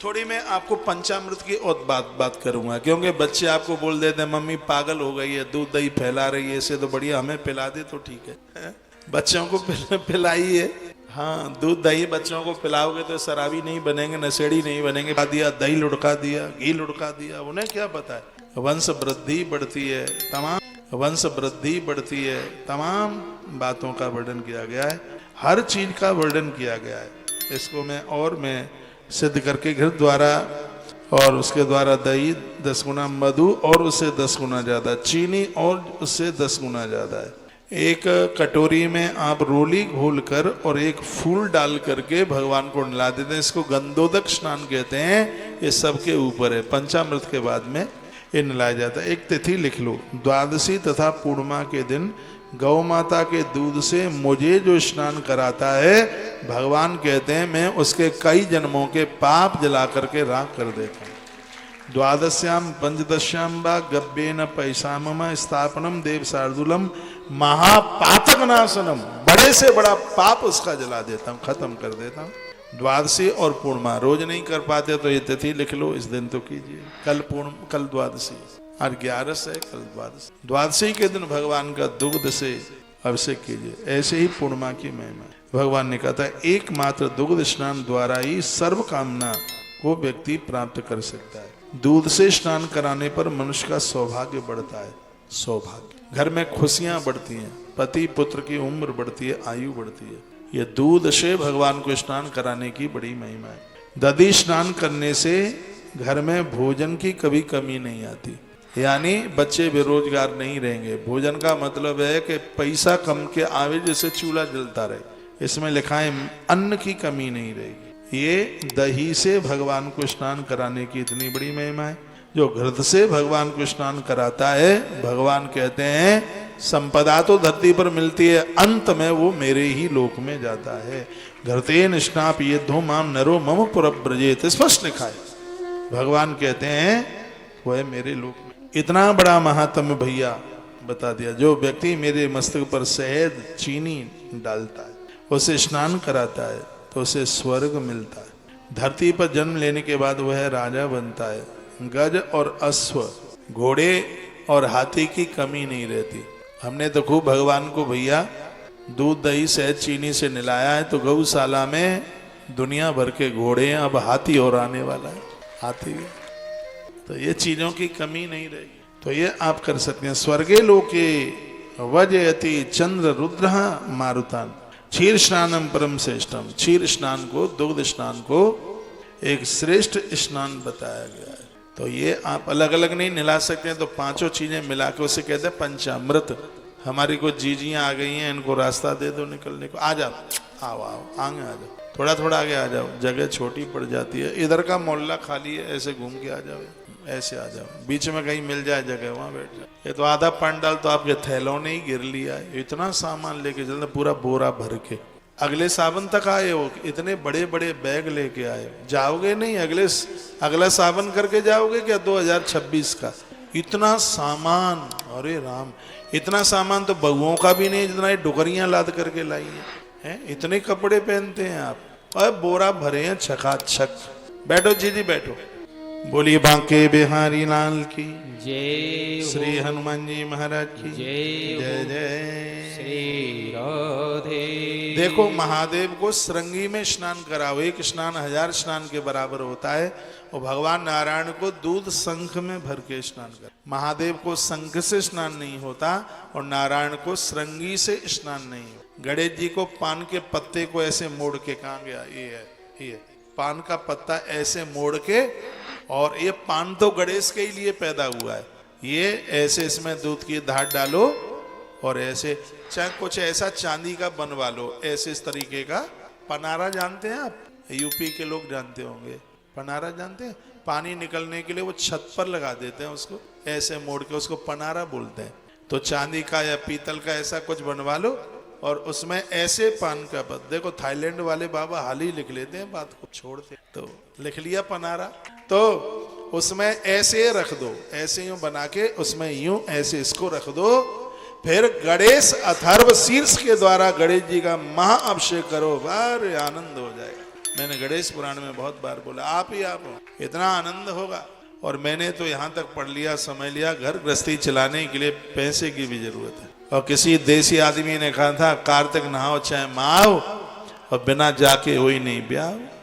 थोड़ी मैं आपको पंचामृत की और बात करूंगा, क्योंकि बच्चे आपको बोल देते हैं मम्मी पागल हो गई है, दूध दही फैला रही है, इससे तो बढ़िया हमें पिला दे तो ठीक है। बच्चों को पिलाइए। हाँ, दूध दही बच्चों को पिलाओगे तो शराबी नहीं बनेंगे, नशेड़ी नहीं बनेंगे। दिया दही लुढ़का दिया, घी लुढ़का दिया, उन्हें क्या पता है। वंश वृद्धि बढ़ती है, वंश वृद्धि बढ़ती है, तमाम बातों का वर्णन किया गया है, हर चीज का वर्णन किया गया है। इसको मैं सिद्ध करके घृत द्वारा और उसके द्वारा दही 10 गुना, मधु और उससे 10 गुना ज्यादा, चीनी और उससे 10 गुना ज्यादा है। एक कटोरी में आप रोली घोलकर और एक फूल डाल करके भगवान को नला देते हैं। इसको गंधोदक स्नान कहते हैं। ये सबके ऊपर है, पंचामृत के बाद में ये नलाया जाता है। एक तिथि लिख लो, द्वादशी तथा पूर्णिमा के दिन गौ माता के दूध से मुझे जो स्नान कराता है, भगवान कहते हैं मैं उसके कई जन्मों के पाप जला करके राख कर देता हूँ। द्वादश्याम पंचदश्याम वा गब्बेन पैसामम स्थापनम देव शार्दूलम महापातक नाशनम, बड़े से बड़ा पाप उसका जला देता हूँ, खत्म कर देता हूँ। द्वादशी और पूर्णिमा रोज नहीं कर पाते तो ये तिथि लिख लो, इस दिन तो कीजिए। कल द्वादशी और 11 है, कल द्वादशी। द्वादशी के दिन भगवान का दुग्ध से अभिषेक कीजिए। ऐसे ही पूर्णिमा की महिमा, भगवान ने कहा था एकमात्र दुग्ध स्नान द्वारा ही सर्व कामना को व्यक्ति प्राप्त कर सकता है। दूध से स्नान कराने पर मनुष्य का सौभाग्य बढ़ता है। सौभाग्य, घर में खुशियां बढ़ती हैं, पति पुत्र की उम्र बढ़ती है, आयु बढ़ती है। ये दूध से भगवान को स्नान कराने की बड़ी महिमा है। दधी स्नान करने से घर में भोजन की कभी कमी नहीं आती, यानी बच्चे बेरोजगार नहीं रहेंगे। भोजन का मतलब है कि पैसा कम के आवे जैसे चूल्हा जलता रहे। इसमें लिखा है अन्न की कमी नहीं रहेगी। ये दही से भगवान को स्नान कराने की इतनी बड़ी महिमा है। जो घृत से भगवान को स्नान कराता है, भगवान कहते हैं संपदा तो धरती पर मिलती है, अंत में वो मेरे ही लोक में जाता है। घृतेन स्नाप ये धो माम नरो मम पुरब्रजेत, स्पष्ट लिखा है। भगवान कहते हैं वो है मेरे लोक में। इतना बड़ा महात्म्य भैया बता दिया। जो व्यक्ति मेरे मस्तक पर शहद चीनी डालता है, उसे स्नान कराता है, तो उसे स्वर्ग मिलता है। धरती पर जन्म लेने के बाद वह राजा बनता है। गज और अश्व, घोड़े और हाथी की कमी नहीं रहती। हमने तो खूब भगवान को भैया दूध दही शहद चीनी से निलाया है, तो गौशाला में दुनिया भर के घोड़े हैं, अब हाथी और आने वाला है। हाथी, तो ये चीजों की कमी नहीं रहेगी। तो ये आप कर सकते हैं। स्वर्गे लोके वजयति चंद्र रुद्र मारुतान, क्षीर स्नानम परम श्रेष्ठम। क्षीर स्नान को, दुग्ध स्नान को एक श्रेष्ठ स्नान बताया गया है। तो ये आप अलग अलग नहीं निला सकते हैं, तो पांचों चीजें मिला के उसे कहते हैं पंचामृत। हमारी को जीजियां आ गई हैं, इनको रास्ता दे दो निकलने को। आ जाओ, आओ आओ, आगे आ जाओ, थोड़ा थोड़ा आगे आ जाओ, जगह छोटी पड़ जाती है। इधर का मोहल्ला खाली है, ऐसे घूम के आ जाओ, ऐसे आ जाओ, बीच में कहीं मिल जाए जगह वहां बैठ जाओ। ये तो आधा पंडाल तो आपके थैलों ने ही गिर लिया है। इतना सामान लेके चलते, पूरा बोरा भर के। अगले सावन तक आए हो, इतने बड़े बड़े बैग लेके आए। जाओगे नहीं, अगला सावन करके जाओगे क्या 2026 का? इतना सामान, अरे राम, इतना सामान तो बहुओं का भी नहीं, जितना ये डुगरियां लाद करके लाई हैं। इतने कपड़े पहनते हैं आप, और बोरा भरे हैं छकाछक। बैठो जीजी बैठो। बोलिए बांके बिहारी लाल की जय, श्री हनुमान जी महाराज की जय, जय जय श्री राधे। देखो, महादेव को श्रृंगी में स्नान कराओ, एक स्नान 1000 स्नान के बराबर होता है। और भगवान नारायण को दूध शंख में भर के स्नान कर। महादेव को शंख से स्नान नहीं होता और नारायण को श्रृंगी से स्नान नहीं होता। गणेश जी को पान के पत्ते को ऐसे मोड़ के, कहाँ गया, ये है, ये पान का पत्ता ऐसे मोड़ के, और ये पान तो गणेश के ही लिए पैदा हुआ है। ये ऐसे इसमें दूध की धार डालो और ऐसे, चाहे कुछ ऐसा चांदी का बनवा लो, ऐसे इस तरीके का। पनारा जानते हैं आप? यूपी के लोग जानते होंगे, पनारा जानते हैं? पानी निकलने के लिए वो छत पर लगा देते हैं, उसको ऐसे मोड़ के, उसको पनारा बोलते हैं। तो चांदी का या पीतल का ऐसा कुछ बनवा लो और उसमें ऐसे पान का पत्ता। देखो थाईलैंड वाले बाबा हाल ही लिख लेते हैं, बात को छोड़ते, तो लिख लिया पनारा। तो उसमें ऐसे रख दो, ऐसे यूं बना के उसमें यूं ऐसे इसको रख दो। फिर गणेश अथर्व शीर्ष के द्वारा गणेश जी का महाअभिषेक करो, बार आनंद हो जाएगा। मैंने गणेश पुराण में बहुत बार बोला, आप ही आप हो, इतना आनंद होगा। और मैंने तो यहाँ तक पढ़ लिया, समझ लिया, घर गृहस्थी चलाने के लिए पैसे की भी जरूरत है। और किसी देसी आदमी ने कहा था, कार्तिक नहाओ चाहे माओ, और बिना जाके हुई नहीं ब्याह।